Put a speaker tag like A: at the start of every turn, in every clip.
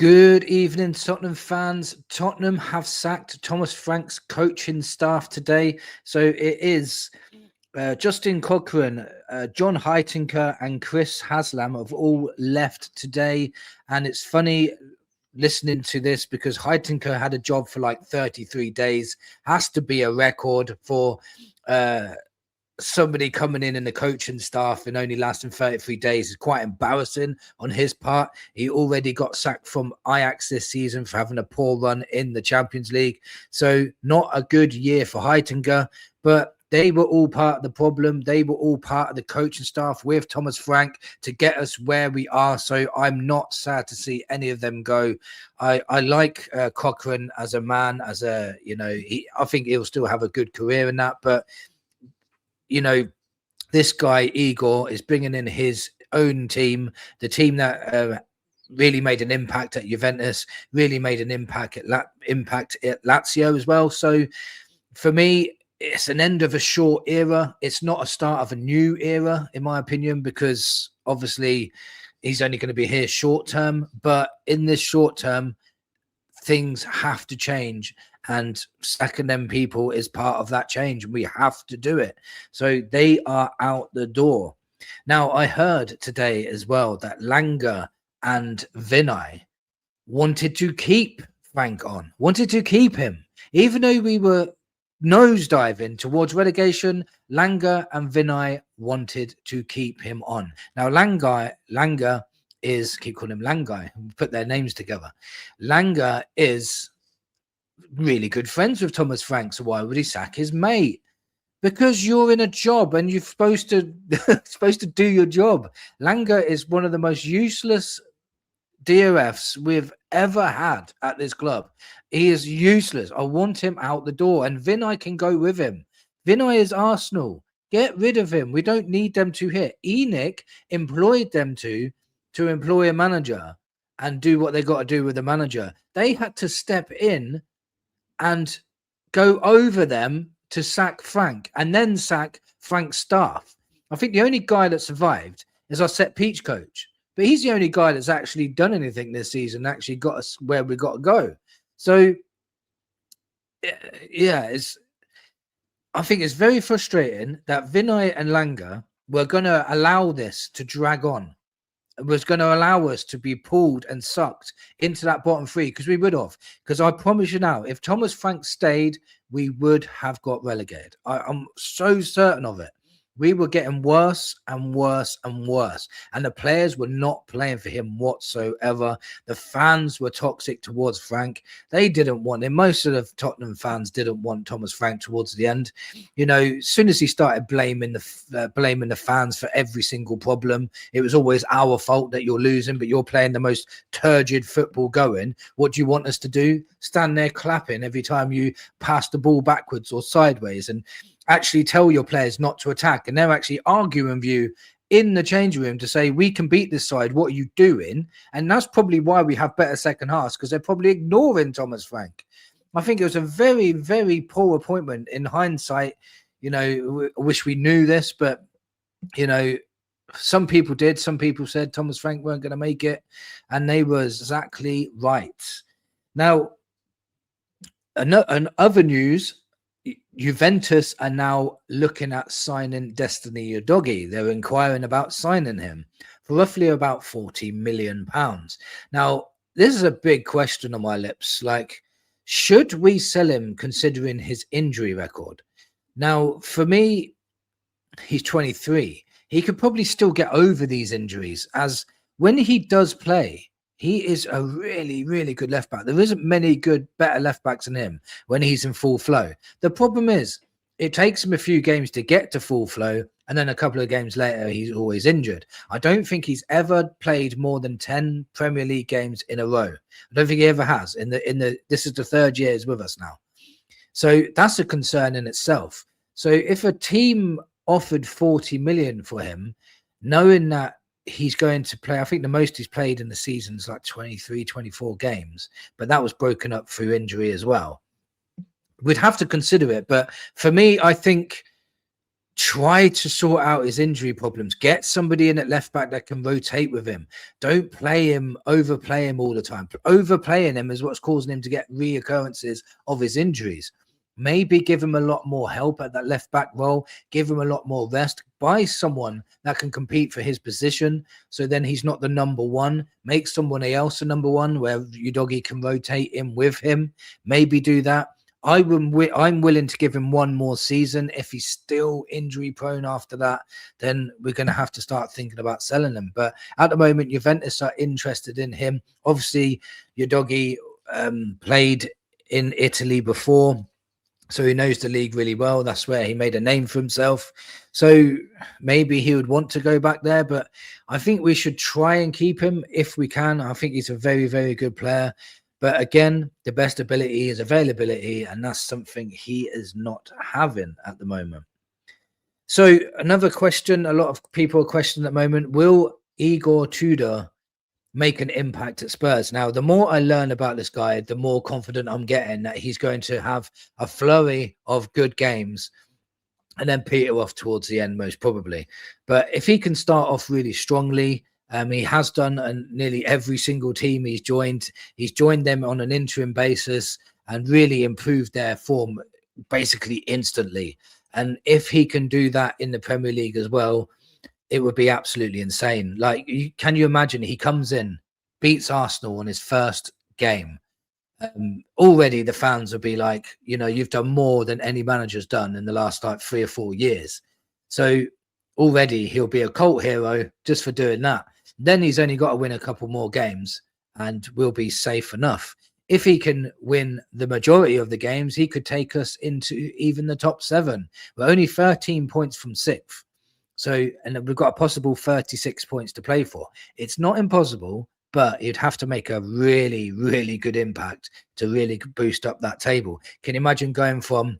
A: Good evening, Tottenham fans. Tottenham have sacked Thomas Frank's coaching staff today. So it is Justin Cochrane, John Heitinker and Chris Haslam have all left today. And it's funny listening to this because Heitinker had a job for like 33 days. Has to be a record for somebody coming in the coaching staff and only lasting 33 days is quite embarrassing on his part. He already got sacked from Ajax this season for having a poor run in the Champions League. So not a good year for Heitinker, but they were all part of the problem. They were all part of the coaching staff with Thomas Frank to get us where we are. So I'm not sad to see any of them go. I like Cochrane as a man, as a, I think he'll still have a good career in that, but this guy, Igor, is bringing in his own team, the team that really made an impact at Juventus, really made an impact at Lazio as well. So for me, it's an end of a short era. It's not a start of a new era, in my opinion, because obviously he's only going to be here short term. But in this short term, things have to change. And sacking them people is part of that change. We have to do it. So they are out the door. Now, I heard today as well that Lange and Vinai wanted to keep Frank on, wanted to keep him. Even though we were nosediving towards relegation, Lange and Vinai wanted to keep him on. Now, Lange is, keep calling him Lange, put their names together. Lange is really good friends with Thomas Frank, so why would he sack his mate? Because you're in a job and you're supposed to do your job. Lange is one of the most useless DOFs we've ever had at this club. He is useless. I want him out the door, and Vinai can go with him. Vinai is Arsenal. Get rid of him. We don't need them to hit. ENIC employed them to employ a manager and do what they got to do with the manager. They had to step in and go over them to sack Frank and then sack Frank's staff. I think the only guy that survived is our set piece coach, but he's the only guy that's actually done anything this season, actually got us where we got to go. So, yeah, I think it's very frustrating that Vinai and Lange were going to allow this to drag on. It was going to allow us to be pulled and sucked into that bottom three, because we would have. Because I promise you now, if Thomas Frank stayed, we would have got relegated. I'm so certain of it. We were getting worse and worse and worse. And the players were not playing for him whatsoever. The fans were toxic towards Frank. They didn't want him. Most of the Tottenham fans didn't want Thomas Frank towards the end. As soon as he started blaming the fans for every single problem, it was always our fault that you're losing, but you're playing the most turgid football going. What do you want us to do? Stand there clapping every time you pass the ball backwards or sideways and actually tell your players not to attack, and they're actually arguing with you in the changing room to say, we can beat this side, what are you doing? And that's probably why we have better second halves, because they're probably ignoring Thomas Frank. I think it was a very, very poor appointment in hindsight. I wish we knew this, but some people did. Some people said Thomas Frank weren't going to make it, and they were exactly right. Now, in other news, Juventus are now looking at signing Destiny Udogie. They're inquiring about signing him for roughly about £40 million. Now, this is a big question on my lips. Like, should we sell him considering his injury record? Now, for me, he's 23. He could probably still get over these injuries, as when he does play, he is a really, really good left back. There isn't many better left backs than him when he's in full flow. The problem is it takes him a few games to get to full flow, and then a couple of games later, he's always injured. I don't think he's ever played more than 10 Premier League games in a row. I don't think he ever has. This is the third year he's with us now. So that's a concern in itself. So if a team offered 40 million for him, knowing that he's going to play, I think the most he's played in the season is like 23, 24 games, but that was broken up through injury as well. We'd have to consider it. But for me, I think try to sort out his injury problems. Get somebody in at left back that can rotate with him. Don't overplay him all the time. Overplaying him is what's causing him to get reoccurrences of his injuries. Maybe give him a lot more help at that left back role. Give him a lot more rest. Buy someone that can compete for his position. So then he's not the number one. Make someone else a number one where Udogie can rotate in with him. Maybe do that. I'm willing to give him one more season. If he's still injury prone after that, then we're going to have to start thinking about selling him. But at the moment, Juventus are interested in him. Obviously, Udogie played in Italy before, so he knows the league really well. That's where he made a name for himself. So maybe he would want to go back there, but I think we should try and keep him if we can. I think he's a very, very good player. But again, the best ability is availability, and that's something he is not having at the moment. So another question, a lot of people are questioning at the moment, will Igor Tudor make an impact at Spurs? Now, the more I learn about this guy, the more confident I'm getting that he's going to have a flurry of good games and then peter off towards the end, most probably. But if he can start off really strongly, he has done, and nearly every single team he's joined them on an interim basis and really improved their form basically instantly. And if he can do that in the Premier League as well, it would be absolutely insane. Like, can you imagine he comes in, beats Arsenal on his first game? Already the fans will be like, you've done more than any manager's done in the last like 3 or 4 years. So already he'll be a cult hero just for doing that. Then he's only got to win a couple more games and we'll be safe enough. If he can win the majority of the games, he could take us into even the top 7. We're only 13 points from 6th. So, and we've got a possible 36 points to play for. It's not impossible, but you'd have to make a really, really good impact to really boost up that table. Can you imagine going from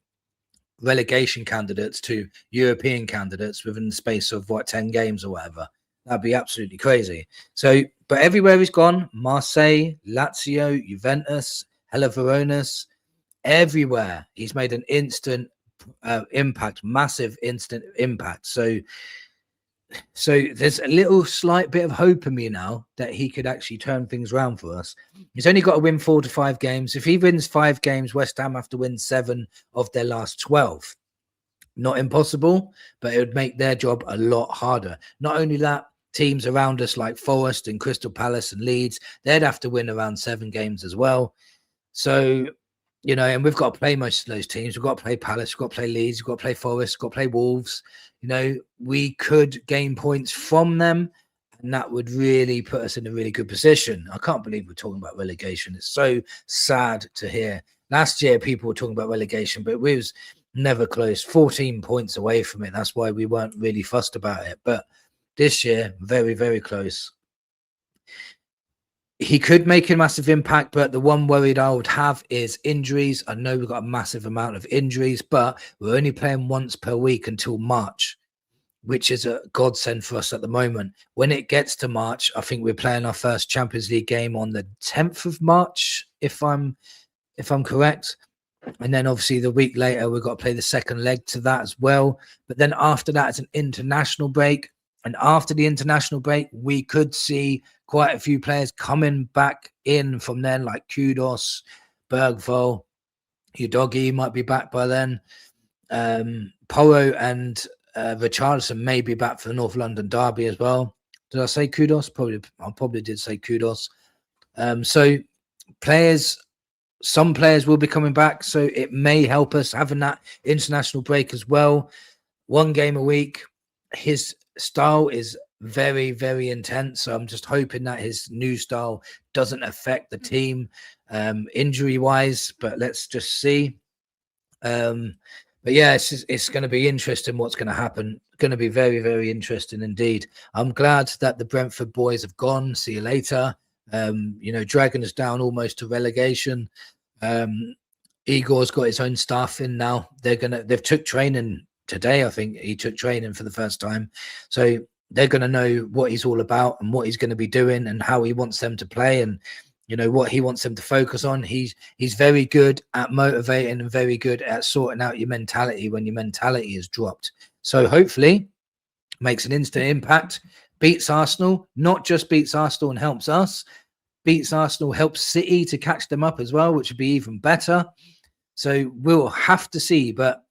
A: relegation candidates to European candidates within the space of 10 games or whatever? That'd be absolutely crazy. So, but everywhere he's gone, Marseille, Lazio, Juventus, Hellas Veronas, everywhere he's made an instant impact, massive instant impact. So there's a little slight bit of hope in me now that he could actually turn things around for us. He's only got to win 4 to 5 games. If he wins 5 games, West Ham have to win 7 of their last 12. Not impossible, but it would make their job a lot harder. Not only that, teams around us like Forest and Crystal Palace and Leeds, they'd have to win around 7 games as well. So, and we've got to play most of those teams. We've got to play Palace, we've got to play Leeds, we've got to play Forest, we've got to play Wolves. We could gain points from them, and that would really put us in a really good position. I can't believe we're talking about relegation. It's so sad to hear. Last year, people were talking about relegation, but we was never close, 14 points away from it. That's why we weren't really fussed about it. But this year, very, very close. He could make a massive impact, but the one worried I would have is injuries. I know we've got a massive amount of injuries, but we're only playing once per week until March, which is a godsend for us at the moment. When it gets to March, I think we're playing our first Champions League game on the 10th of March, if I'm correct. And then obviously the week later, we've got to play the second leg to that as well. But then after that, it's an international break. And after the international break, we could see quite a few players coming back in from then, like Kudos, Bergvall, Udogie might be back by then. Porro and Richarlison may be back for the North London derby as well. Did I say Kudos? I probably did say Kudos. So some players will be coming back, so it may help us having that international break as well. 1 game a week. His style is very, very intense, so I'm just hoping that his new style doesn't affect the team injury wise, but let's just see. But yeah, it's going to be interesting what's going to happen. Going to be very, very interesting indeed. I'm glad that the Brentford boys have gone. See you later. Dragging us down almost to relegation. Igor's got his own staff in now. They've took training today. I think he took training for the first time, so they're going to know what he's all about and what he's going to be doing and how he wants them to play and what he wants them to focus on. He's very good at motivating and very good at sorting out your mentality when your mentality is dropped. So hopefully makes an instant impact, beats Arsenal, not just beats Arsenal and helps us, beats Arsenal, helps City to catch them up as well, which would be even better. So we'll have to see. But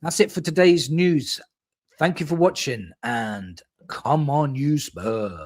A: that's it for today's news. Thank you for watching, and come on, you Spurs.